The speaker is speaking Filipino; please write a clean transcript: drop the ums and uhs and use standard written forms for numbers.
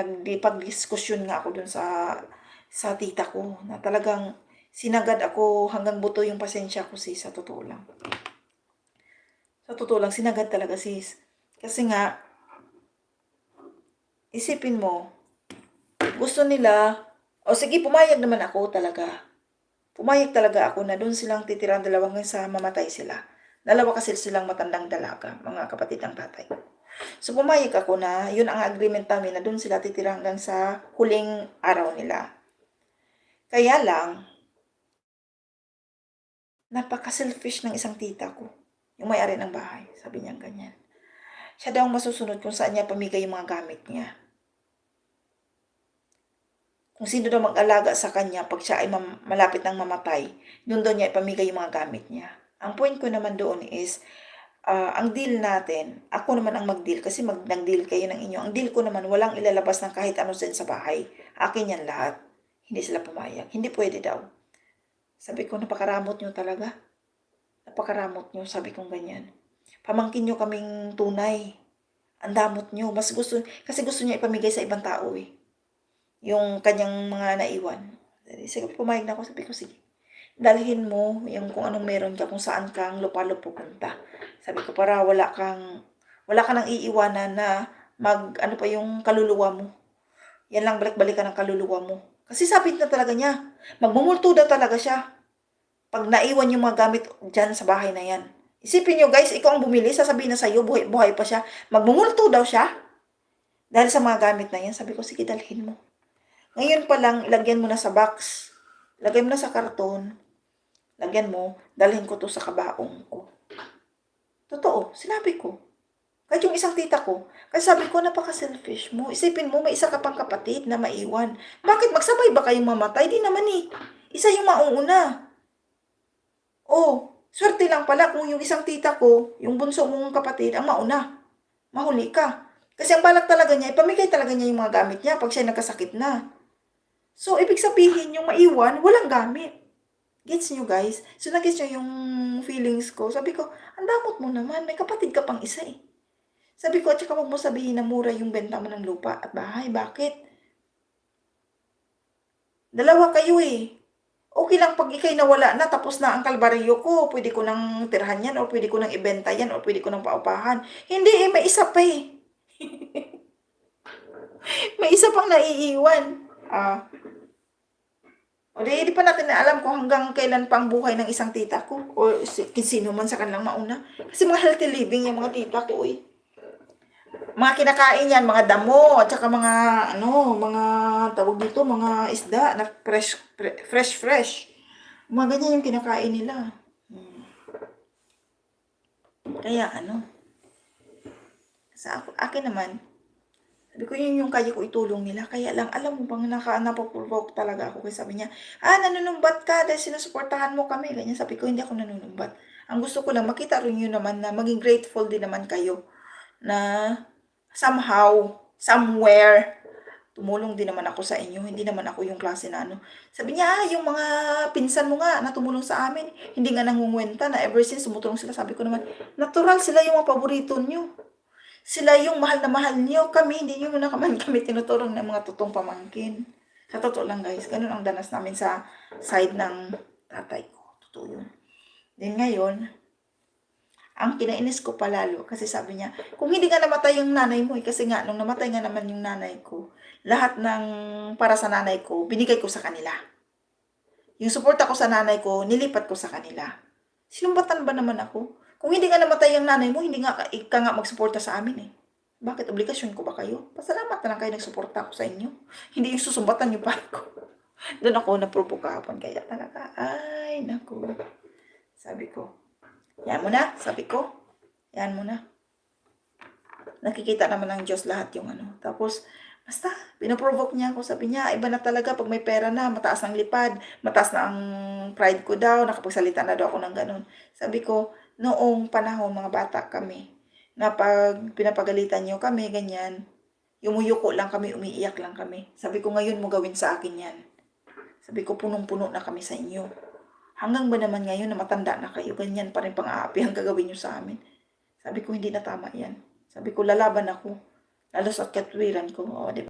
nagpag-diskusyon nga ako dun sa tita ko na talagang sinagad ako hanggang buto yung pasensya ko, sis, sa totoo lang. Sa totoo lang, sinagad talaga, sis. Kasi nga, isipin mo, gusto nila, o sige, pumayag naman ako talaga. Pumayag talaga ako na doon silang titirang dalawa hanggang sa mamatay sila. Dalawa kasi silang matandang dalaga, mga kapatid ng tatay. So pumayag ako na yun ang agreement namin na doon sila titira hanggang sa huling araw nila. Kaya lang, napaka-selfish ng isang tita ko. Yung may-ari ng bahay, sabi niya ganyan. Siya daw ang masusunod kung saan niya pamigay yung mga gamit niya. Kung sino daw mag-alaga sa kanya pag siya ay malapit ng mamatay, doon daw niya ipamigay yung mga gamit niya. Ang point ko naman doon is, ang deal natin, ako naman ang mag-deal kasi nag-deal kayo ng inyo. Ang deal ko naman, walang ilalabas ng kahit ano sa bahay. Akin yan lahat. Hindi sila pumayag. Hindi pwede daw. Sabi ko, napakaramot nyo talaga. Napakaramot nyo, sabi kong ganyan. Pamangkin nyo kaming tunay. Ang damot nyo. Kasi gusto niya ipamigay sa ibang tao eh. Yung kanyang mga naiwan. Sige, pumayag na ako. Sabi ko, sige. Dalhin mo yung kung anong meron ka, kung saan kang lupa-lupa pupunta. Sabi ko, para wala ka nang iiwanan na ano pa yung kaluluwa mo. Yan lang, balik-balikan ng kaluluwa mo. Kasi sabit na talaga niya. Magmumulto daw talaga siya. Pag naiwan yung mga gamit dyan sa bahay na yan. Isipin nyo guys, ikaw ang bumili, sasabihin na sa'yo, buhay pa siya. Magmumulto daw siya. Dahil sa mga gamit na yan, sabi ko, sige, dalhin mo. Ngayon pa lang, ilagyan mo na sa box. Lagay mo na sa karton. Lagyan mo, dalhin ko to sa kabaong ko. Totoo, sinabi ko. Kahit yung isang tita ko, kasi sabi ko, napaka-selfish mo. Isipin mo, may isa ka pang kapatid na maiwan. Bakit magsabay ba kayong mamatay? Di naman eh. Isa yung mauuna. Oh, swerte lang pala kung yung isang tita ko, yung bunso mong kapatid, ang mauna. Mahuli ka. Kasi ang balak talaga niya, ipamigay talaga niya yung mga gamit niya pag siya nagkasakit na. So, ibig sabihin, yung maiwan, walang gamit. Gets nyo guys? So, nag-gets nyo yung feelings ko. Sabi ko, ang damot mo naman, may kapatid ka pang isa eh. Sabi ko, at saka huwag mo sabihin na mura yung benta mo ng lupa at bahay. Bakit? Dalawa kayo eh. Okay lang pag ikay nawala na, tapos na ang kalbaryo ko, pwede ko nang tirhan yan, o pwede ko nang ibenta yan, o pwede ko nang paupahan. Hindi eh, may isa pa eh. May isa pang naiiwan. O di pa natin na alam kung hanggang kailan pang buhay ng isang tita ko. O sino man sa kanilang mauna. Kasi mga healthy living yung mga tita ko eh. Mga kinakain yan, mga damo, at saka mga, mga tawag dito, mga isda na fresh. Mga ganyan yung kinakain nila. Kaya sa akin naman, sabi ko yun yung kaya ko itulong nila. Kaya lang, alam mo bang napapurok talaga ako. Kaya sabi niya, nanunumbat ka dahil sinusuportahan mo kami. Ganyan, sabi ko, hindi ako nanunumbat. Ang gusto ko lang, makita rin yun naman na maging grateful din naman kayo na somehow, somewhere, tumulong din naman ako sa inyo. Hindi naman ako yung klase na Sabi niya, yung mga pinsan mo nga na tumulong sa amin, hindi nga nangungwenta na ever since tumutulong sila. Sabi ko naman, natural sila yung mga paborito nyo. Sila yung mahal na mahal niyo. Kami, hindi nyo na kami tinutulong ng mga totoong pamangkin. Sa totoo lang guys, ganun ang danas namin sa side ng tatay ko. Totoo yun. Then ngayon, ang kinainis ko palalo kasi sabi niya, kung hindi nga namatay yung nanay mo, kasi nga, nung namatay nga naman yung nanay ko, lahat ng para sa nanay ko, binigay ko sa kanila. Yung suporta ko sa nanay ko, nilipat ko sa kanila. Sinumbatan ba naman ako? Kung hindi nga namatay yung nanay mo, hindi nga ka nga magsuporta sa amin eh. Bakit? Obligasyon ko ba kayo? Pasalamat na lang kayo nagsuporta ko sa inyo. Hindi yung susumbatan nyo pa ako. Doon ako na-provoke kahapon. Kaya talaga, ay, naku. Sabi ko, yan mo na, sabi ko. Yan mo na. Nakikita naman ng Diyos lahat yung Tapos, basta, pinoprovoke niya ako. Sabi niya, iba na talaga pag may pera na, mataas ng lipad, mataas na ang pride ko daw, nakapagsalita na daw ako ng ganun. Sabi ko, noong panahon, mga bata kami, na pag pinapagalitan niyo kami, ganyan, yumuyuko lang kami, umiiyak lang kami. Sabi ko, ngayon mo gawin sa akin yan. Sabi ko, punong-puno na kami sa inyo. Hanggang ba naman ngayon na matanda na kayo, ganyan pa rin pang-aapi ang gagawin niyo sa amin. Sabi ko, hindi na tama yan. Sabi ko, lalaban ako. Lalo sa katwiran ko. O, diba?